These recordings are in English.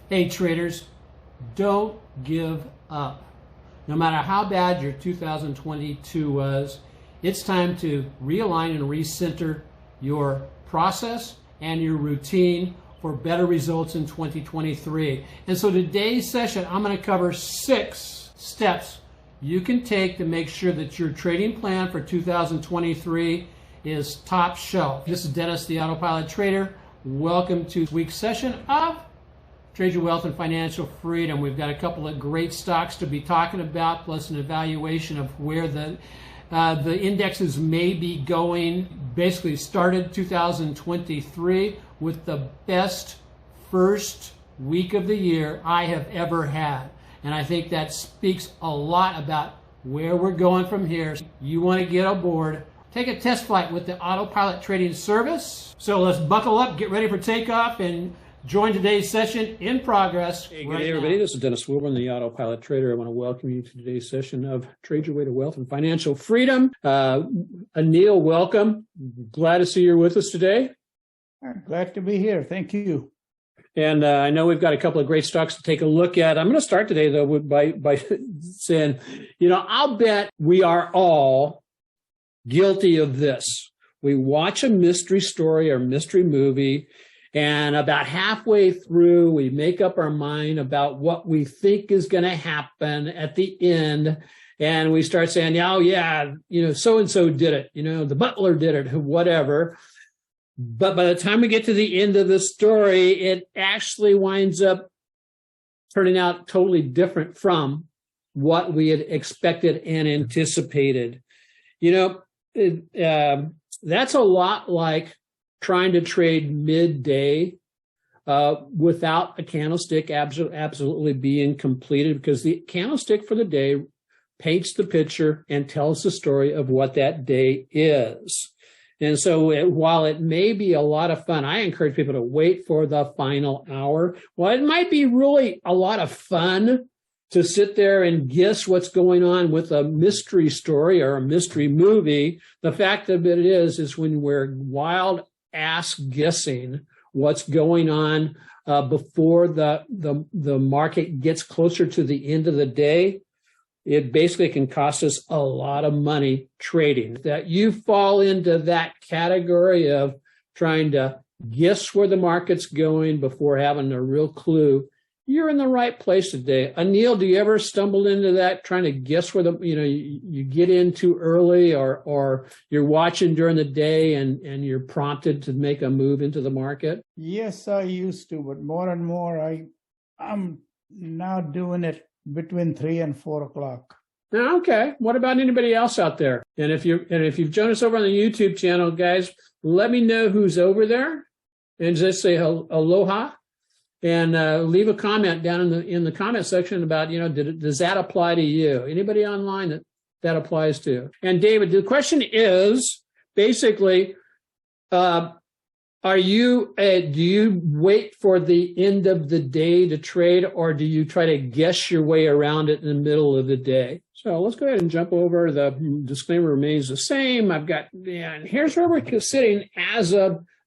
Hey traders, don't give up. No matter how bad your 2022 was, it's time to realign and recenter your process and your routine for better results in 2023. And so today's session, I'm going to cover 6 steps you can take to make sure that your trading plan for 2023 is top shelf. This is Dennis, the Autopilot Trader. Welcome to this week's session of Trade Your Wealth and Financial Freedom. We've got a couple of great stocks to be talking about, plus an evaluation of where the indexes may be going. Basically started 2023 with the best first week of the year I have ever had. And I think that speaks a lot about where we're going from here. You want to get aboard, take a test flight with the Autopilot Trading Service. So let's buckle up, get ready for takeoff, and join today's session in progress. Hey, good day, everybody. This is Dennis Wilburn, the Autopilot Trader. I want to welcome you to today's session of Trade Your Way to Wealth and Financial Freedom. Anil, welcome. Glad to see you're with us today. Glad to be here. Thank you. And I know we've got a couple of great stocks to take a look at. I'm going to start today, though, by saying, I'll bet we are all guilty of this. We watch a mystery story or mystery movie, and about halfway through, we make up our mind about what we think is going to happen at the end. And we start saying, oh, yeah, so-and-so did it. The butler did it, whatever. But by the time we get to the end of the story, it actually winds up turning out totally different from what we had expected and anticipated. That's a lot like trying to trade midday without a candlestick absolutely being completed, because the candlestick for the day paints the picture and tells the story of what that day is. And so while it may be a lot of fun, I encourage people to wait for the final hour. Well, it might be really a lot of fun to sit there and guess what's going on with a mystery story or a mystery movie. The fact of it is when we're wild ass guessing what's going on before the market gets closer to the end of the day, it basically can cost us a lot of money trading. That you fall into that category of trying to guess where the market's going before having a real clue, you're in the right place today. Anil, do you ever stumble into that, trying to guess where you get in too early, or you're watching during the day and you're prompted to make a move into the market? Yes, I used to, but more and more I'm now doing it between 3 and 4 o'clock. Okay. What about anybody else out there? And if you've joined us over on the YouTube channel, guys, let me know who's over there, and just say aloha, and leave a comment down in the comment section about, does that apply to you? Anybody online that applies to? And David, the question is basically, do you wait for the end of the day to trade, or do you try to guess your way around it in the middle of the day? So let's go ahead and jump over. The disclaimer remains the same. And here's where we're sitting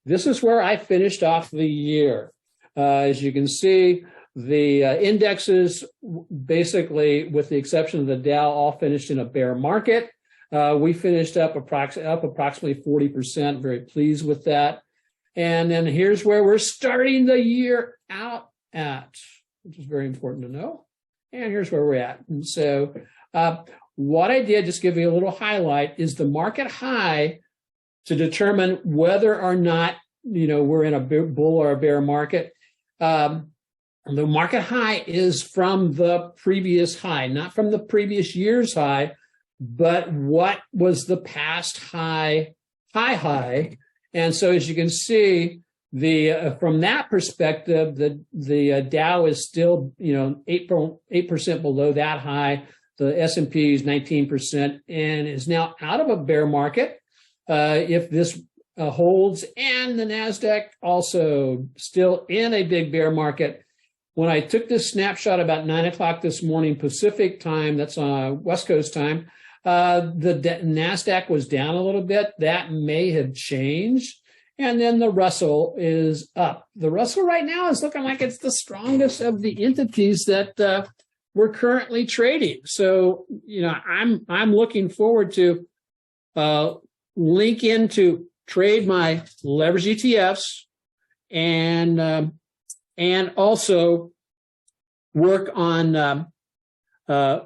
this is where I finished off the year. As you can see, the indexes, basically, with the exception of the Dow, all finished in a bear market. We finished up approximately 40%. Very pleased with that. And then here's where we're starting the year out at, which is very important to know. And here's where we're at. And so what I did, just give you a little highlight, is the market high to determine whether or not, we're in a bull or a bear market. The market high is from the previous high, not from the previous year's high, but what was the past high. And so, as you can see, from that perspective, the Dow is still 8% below that high. The S&P is 19% and is now out of a bear market. If this holds, and the Nasdaq also still in a big bear market. When I took this snapshot about 9 o'clock this morning Pacific time, that's West Coast time, the Nasdaq was down a little bit. That may have changed. And then the Russell is up. The Russell right now is looking like it's the strongest of the entities that we're currently trading. So, I'm looking forward to link in to trade my leverage ETFs and also work on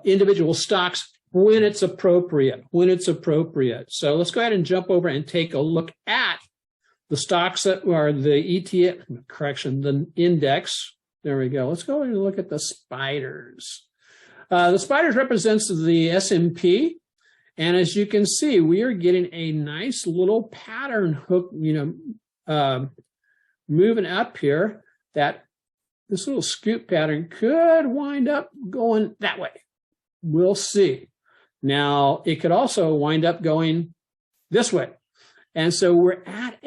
individual stocks when it's appropriate. So let's go ahead and jump over and take a look at the stocks that are the ETF, the index. There we go. Let's go and look at the spiders. The spiders represents the S&P. And as you can see, we are getting a nice little pattern hook, moving up here. That this little scoop pattern could wind up going that way. We'll see. Now, it could also wind up going this way. And so we're at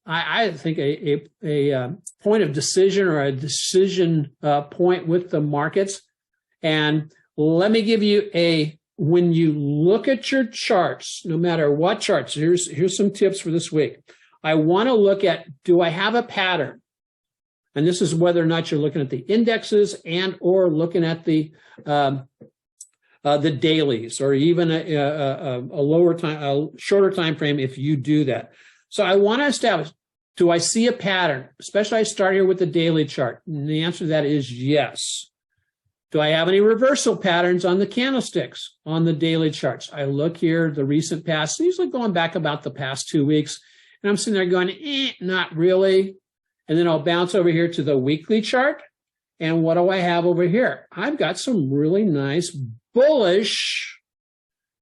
I think a point of decision, or a decision point with the markets. And let me give you when you look at your charts, no matter what charts, here's some tips for this week. I want to look at, do I have a pattern? And this is whether or not you're looking at the indexes and or looking at the dailies, or even a shorter time frame if you do that. So I want to establish, do I see a pattern? Especially I start here with the daily chart. And the answer to that is yes. Do I have any reversal patterns on the candlesticks on the daily charts? I look here, the recent past, usually going back about the past 2 weeks, and I'm sitting there going, not really. And then I'll bounce over here to the weekly chart. And what do I have over here? I've got some really nice bullish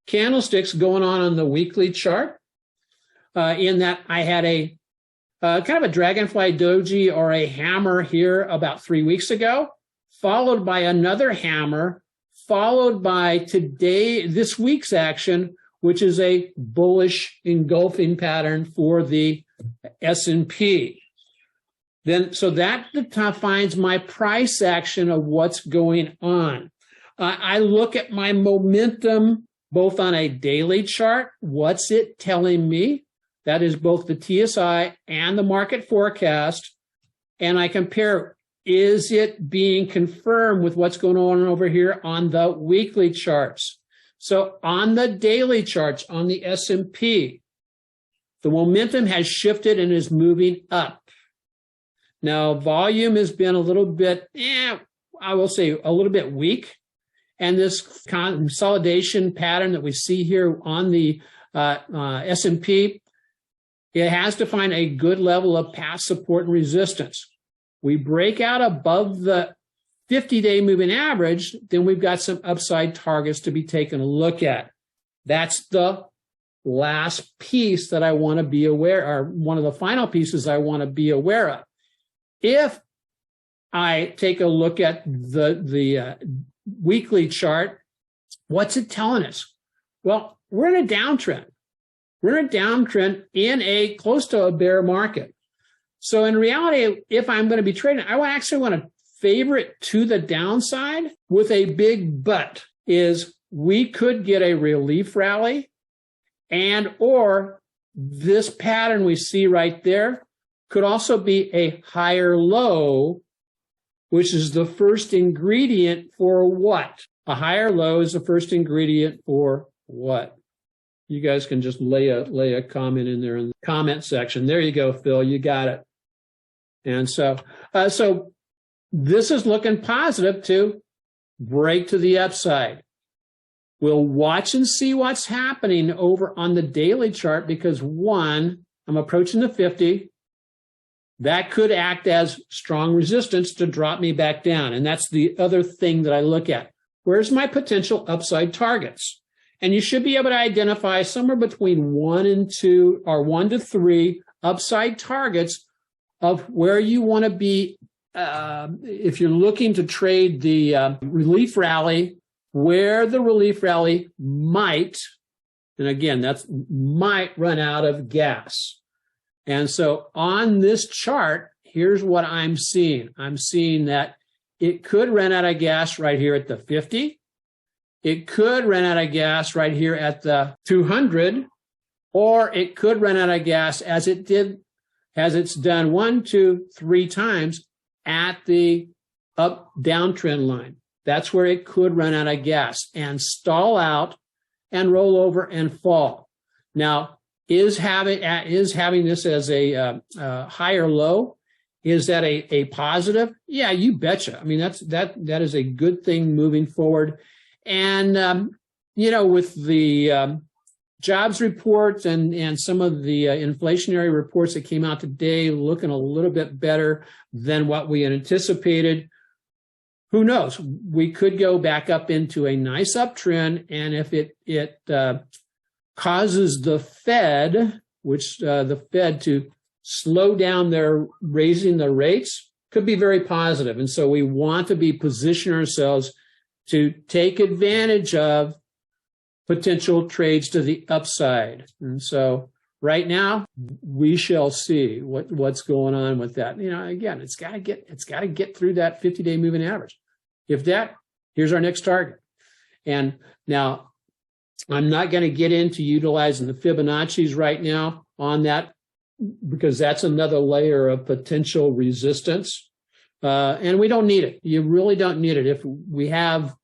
candlesticks going on the weekly chart, in that I had a kind of a dragonfly doji or a hammer here about 3 weeks ago, followed by another hammer, followed by this week's action, which is a bullish engulfing pattern for the S&P. So that defines my price action of what's going on. I look at my momentum both on a daily chart. What's it telling me? That is both the TSI and the market forecast. And I compare, is it being confirmed with what's going on over here on the weekly charts? So on the daily charts, on the S&P, the momentum has shifted and is moving up. Now, volume has been a little bit, I will say a little bit weak. And this consolidation pattern that we see here on the S&P, it has to find a good level of past support and resistance. We break out above the 50-day moving average, then we've got some upside targets to be taken a look at. That's the last piece that I want to be aware, or one of the final pieces I want to be aware of. If I take a look at the weekly chart, what's it telling us? Well, we're in a downtrend. We're in a downtrend in close to a bear market. So in reality, if I'm going to be trading, I actually want to favor it to the downside with a big but, is we could get a relief rally, and or this pattern we see right there could also be a higher low, which is the first ingredient for what? A higher low is the first ingredient for what? You guys can just lay a comment in there in the comment section. There you go, Phil. You got it. And so this is looking positive to break to the upside. We'll watch and see what's happening over on the daily chart, because one, I'm approaching the 50. That could act as strong resistance to drop me back down. And that's the other thing that I look at. Where's my potential upside targets? And you should be able to identify somewhere between 1 and 2 or 1 to 3 upside targets of where you want to be if you're looking to trade the relief rally, where the relief rally might, and again, that's might run out of gas. And so on this chart, here's what I'm seeing. I'm seeing that it could run out of gas right here at the 50. It could run out of gas right here at the 200, or it could run out of gas as it did has it's done 1, 2, 3 times at the up downtrend line. That's where it could run out of gas and stall out and roll over and fall. Now, is having this as a high or low, is that a positive? Yeah, you betcha. I mean, that is a good thing moving forward. And with the jobs reports and some of the inflationary reports that came out today looking a little bit better than what we had anticipated, who knows? We could go back up into a nice uptrend, and if it causes the Fed, the Fed to slow down their raising the rates, could be very positive. And so we want to be positioning ourselves to take advantage of potential trades to the upside. And so right now, we shall see what's going on with that. Again, it's got to get through that 50-day moving average. Here's our next target. And now I'm not going to get into utilizing the Fibonacci's right now on that, because that's another layer of potential resistance. And we don't need it. You really don't need it. If we have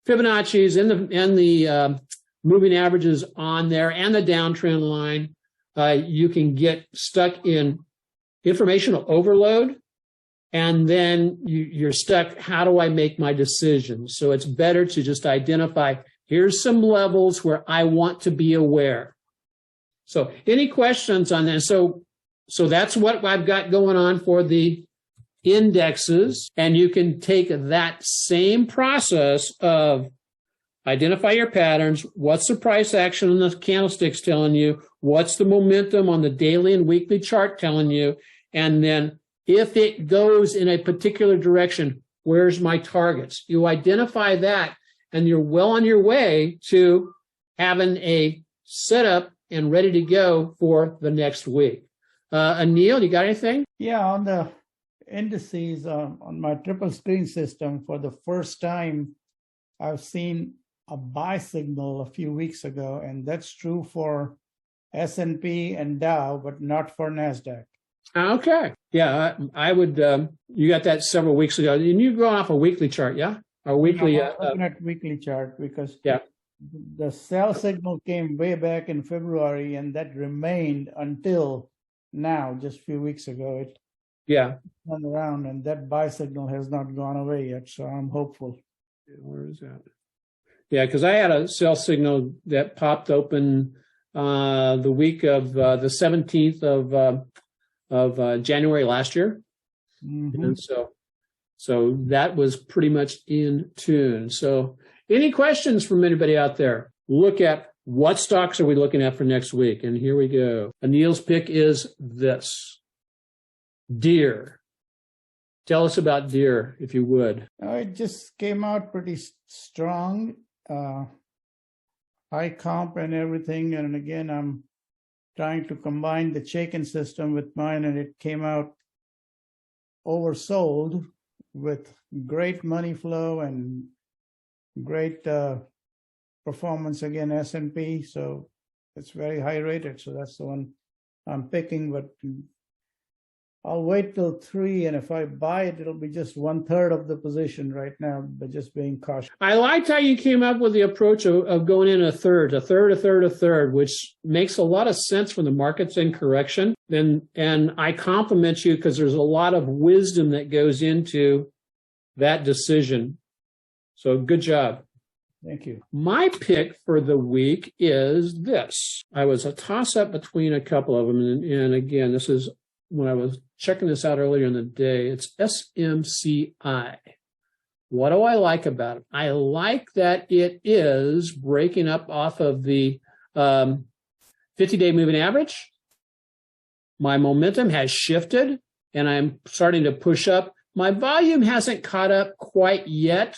Fibonacci's and the moving averages on there and the downtrend line, you can get stuck in informational overload, and then you're stuck. How do I make my decisions? So it's better to just identify, here's some levels where I want to be aware. So any questions on that? So that's what I've got going on for the indexes. And you can take that same process of identify your patterns. What's the price action on the candlesticks telling you? What's the momentum on the daily and weekly chart telling you? And then if it goes in a particular direction, where's my targets? You identify that, and you're well on your way to having a setup and ready to go for the next week. Anil, you got anything? Yeah, on the indices on my triple screen system, for the first time, I've seen a buy signal a few weeks ago, and that's true for S&P and Dow, but not for NASDAQ. Okay. Yeah, I would, you got that several weeks ago. And you're going off a weekly chart, yeah? Or weekly. I'm looking at weekly chart, because yeah, the sell signal came way back in February, and that remained until now, just a few weeks ago. It turned around, and that buy signal has not gone away yet, so I'm hopeful. Where is that? Yeah, because I had a sell signal that popped open the week of the 17th of January last year. Mm-hmm. And so that was pretty much in tune. So any questions from anybody out there? Look at what stocks are we looking at for next week? And here we go. Anil's pick is this. Deere. Tell us about Deere, if you would. It just came out pretty strong. High comp and everything. And again, I'm trying to combine the Chaikin system with mine, and it came out oversold with great money flow and great performance again, S&P. So it's very high rated. So that's the one I'm picking, but I'll wait till 3, and if I buy it, it'll be just 1/3 of the position right now, but just being cautious. I liked how you came up with the approach of going in a third, which makes a lot of sense when the market's in correction. And I compliment you, because there's a lot of wisdom that goes into that decision. So good job. Thank you. My pick for the week is this. I was a toss-up between a couple of them, and again, this is when I was checking this out earlier in the day. It's SMCI. What do I like about it? I like that it is breaking up off of the 50-day moving average. My momentum has shifted, and I'm starting to push up. My volume hasn't caught up quite yet,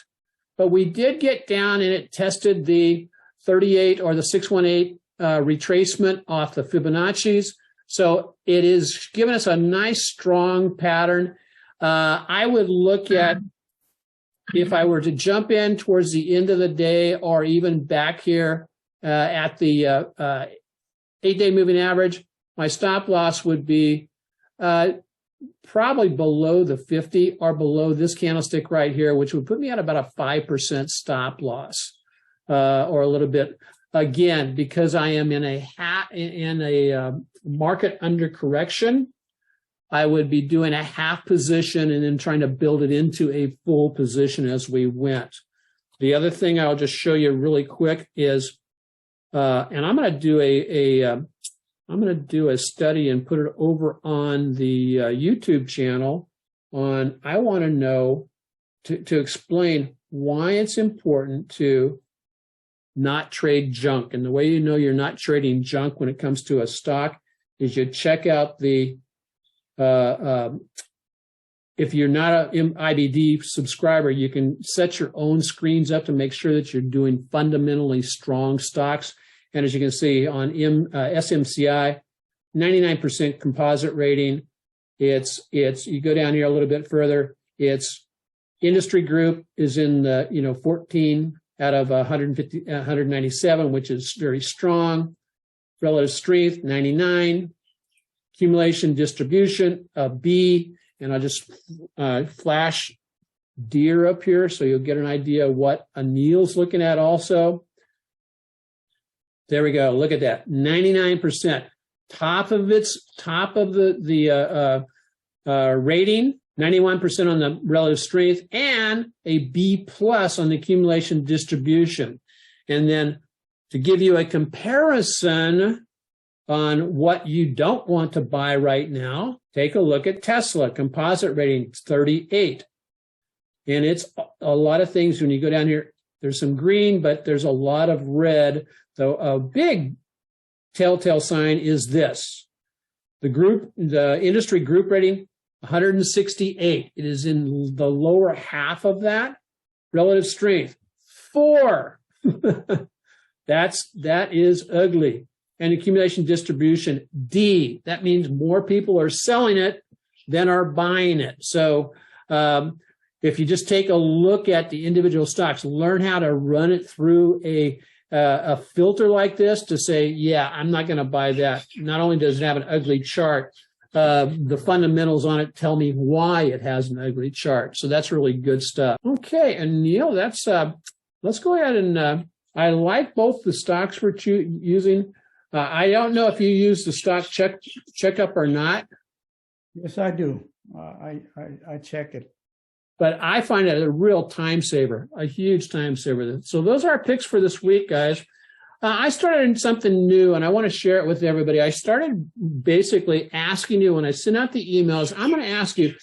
but we did get down, and it tested the 38 or the 618 retracement off the Fibonacci's. So it is giving us a nice, strong pattern. I would look at, if I were to jump in towards the end of the day, or even back here at the 8-day moving average, my stop loss would be probably below the 50 or below this candlestick right here, which would put me at about a 5% stop loss, or a little bit. Again, because I am in a market under correction, I would be doing a half position and then trying to build it into a full position as we went. The other thing I'll just show you really quick is, and I'm going to do I'm going to do a study and put it over on the YouTube channel on, I want to know, to explain why it's important to not trade junk. And the way you know you're not trading junk when it comes to a stock is you check out the, if you're not an IBD subscriber, you can set your own screens up to make sure that you're doing fundamentally strong stocks. And as you can see on SMCI, 99% composite rating. It's you go down here a little bit further. It's industry group is in the 14 out of 197, which is very strong. Relative strength 99. Accumulation distribution B, and I'll just flash Deere up here so you'll get an idea of what Anil's looking at also. There we go. Look at that. 99%. Top of the rating, 91% on the relative strength, and a B+ on the accumulation distribution. And then to give you a comparison on what you don't want to buy right now, take a look at Tesla. Composite rating 38. And it's a lot of things. When you go down here, there's some green, but there's a lot of red. So a big telltale sign is this. The industry group rating, 168. It is in the lower half of that. Relative strength, 4. That is ugly. And accumulation distribution, D. That means more people are selling it than are buying it. So if you just take a look at the individual stocks, learn how to run it through a filter like this to say, yeah, I'm not going to buy that. Not only does it have an ugly chart, the fundamentals on it tell me why it has an ugly chart. So that's really good stuff. Okay, and Neil, that's let's go ahead and I like both the stocks we're using. I don't know if you use the stock checkup or not. Yes, I do. I check it. But I find it a real time saver, a huge time saver. So those are our picks for this week, guys. I started something new, and I want to share it with everybody. I started basically asking you, when I send out the emails, I'm going to ask you,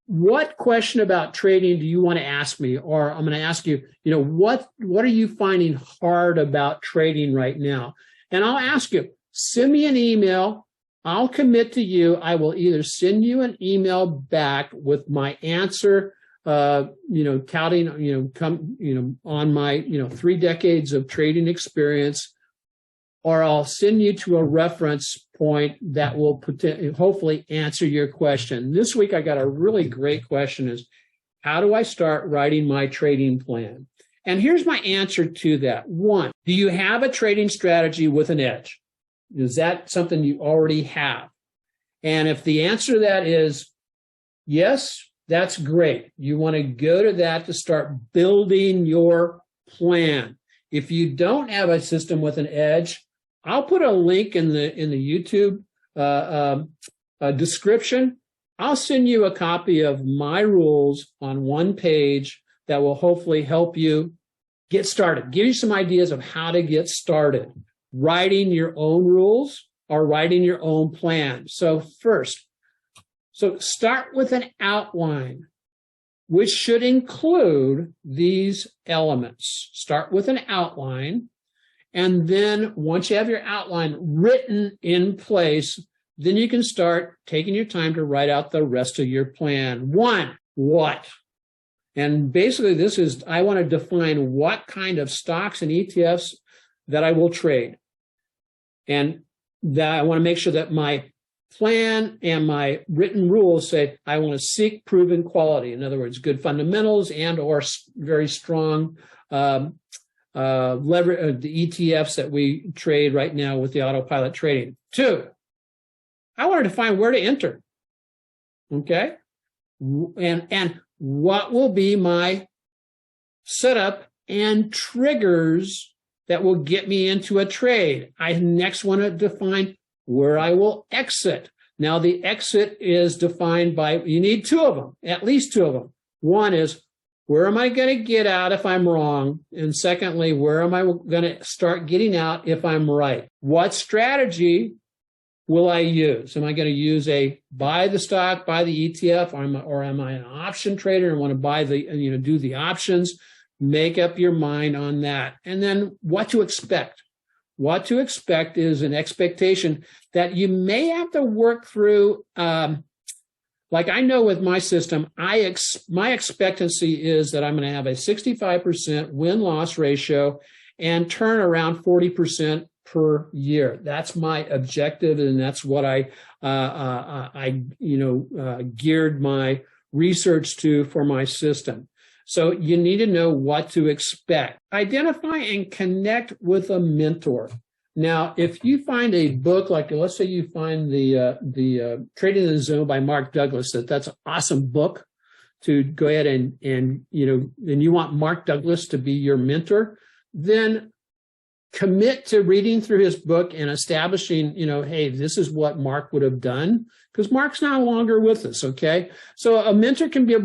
what question about trading do you want to ask me? Or I'm going to ask you, what are you finding hard about trading right now? And I'll ask you, send me an email. I'll commit to you. I will either send you an email back with my answer, touting, on my, 3 decades of trading experience, or I'll send you to a reference point that will hopefully answer your question. This week, I got a really great question is, how do I start writing my trading plan? And here's my answer to that. 1, do you have a trading strategy with an edge? Is that something you already have? And if the answer to that is yes, that's great. You want to go to that to start building your plan. If you don't have a system with an edge, I'll put a link in the YouTube description. I'll send you a copy of my rules on one page that will hopefully help you get started, give you some ideas of how to get started. Writing your own rules or writing your own plan. So start with an outline, which should include these elements. Start with an outline, and then once you have your outline written in place, then you can start taking your time to write out the rest of your plan. 1, what? And basically this is, I want to define what kind of stocks and ETFs that I will trade. And that I want to make sure that my plan and my written rules say I want to seek proven quality. In other words, good fundamentals and or very strong the ETFs that we trade right now with the autopilot trading. 2, I wanted to find where to enter. Okay. And what will be my setup and triggers that will get me into a trade. I next want to define where I will exit. Now, the exit is defined by, you need two of them, at least two of them. One is, where am I going to get out if I'm wrong? And secondly, where am I going to start getting out if I'm right? What strategy will I use? Am I going to use a buy the stock, buy the ETF, or am I an option trader and want to buy the, do the options? Make up your mind on that. And then what to expect. What to expect is an expectation that you may have to work through. Like I know with my system, my expectancy is that I'm going to have a 65% win-loss ratio and turn around 40% per year. That's my objective, and that's what I geared my research to for my system. So you need to know what to expect. Identify and connect with a mentor. Now, if you find a book, like let's say you find the Trading in the Zone by Mark Douglas, that's an awesome book to go ahead and you want Mark Douglas to be your mentor, then commit to reading through his book and establishing, hey, this is what Mark would have done, because Mark's no longer with us, okay? So a mentor can be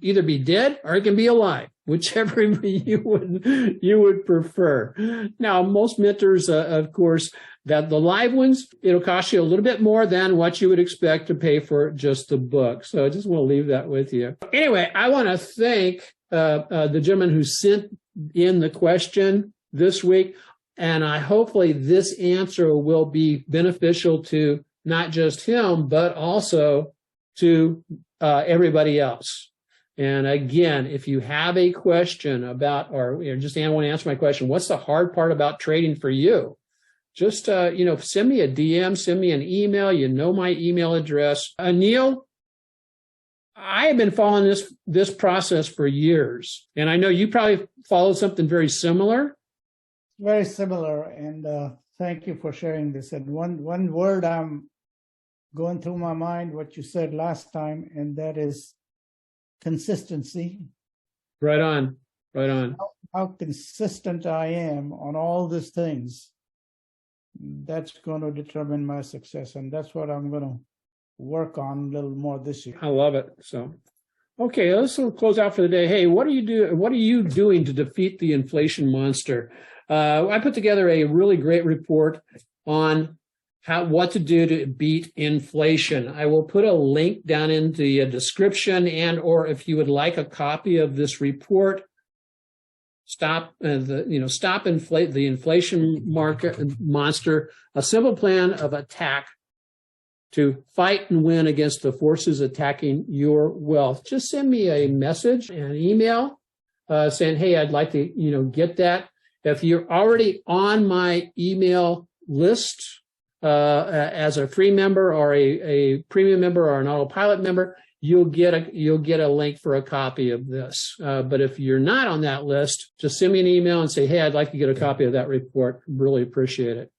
either be dead or it can be alive, whichever you would prefer. Now, most mentors, of course, that the live ones, it'll cost you a little bit more than what you would expect to pay for just the book. So I just want to leave that with you. Anyway, I want to thank the gentleman who sent in the question this week. And hopefully this answer will be beneficial to not just him, but also to everybody else. And again, if you have a question about, or just I want to answer my question, what's the hard part about trading for you? Just, send me a DM, send me an email. You know my email address. Neil, I have been following this process for years. And I know you probably followed something very similar. Very similar, and thank you for sharing this. And one word I'm going through my mind, what you said last time, and that is consistency. Right on. How consistent I am on all these things, that's going to determine my success, and that's what I'm going to work on a little more this year. I love it. So, okay, let's close out for the day. Hey, what are you doing to defeat the inflation monster? I put together a really great report on what to do to beat inflation. I will put a link down in the description, or if you would like a copy of this report, Stop the Inflation Monster, a simple plan of attack to fight and win against the forces attacking your wealth. Just send me a message, an email, saying, hey, I'd like to, get that. If you're already on my email list as a free member or a premium member or an autopilot member, you'll get a link for a copy of this. But if you're not on that list, just send me an email and say, hey, I'd like to get a copy of that report. Really appreciate it.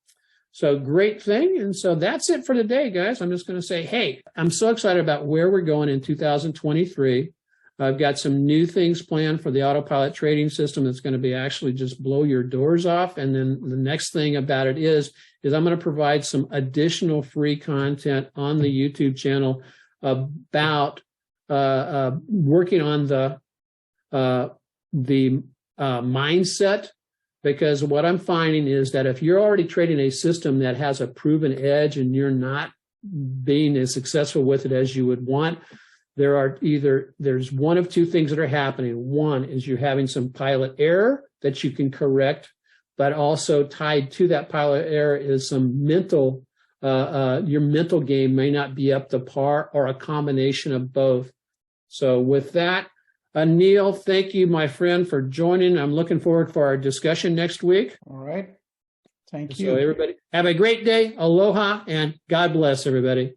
So great thing. And so that's it for today, guys. I'm just going to say, hey, I'm so excited about where we're going in 2023. I've got some new things planned for the autopilot trading system that's going to be actually just blow your doors off. And then the next thing about it is I'm going to provide some additional free content on the YouTube channel about working on the mindset. Because what I'm finding is that if you're already trading a system that has a proven edge and you're not being as successful with it as you would want, there's one of two things that are happening. One is you're having some pilot error that you can correct, but also tied to that pilot error is some mental, your mental game may not be up to par, or a combination of both. So with that, Neil, thank you, my friend, for joining. I'm looking forward for our discussion next week. All right. Thank you. So everybody, have a great day. Aloha, and God bless everybody.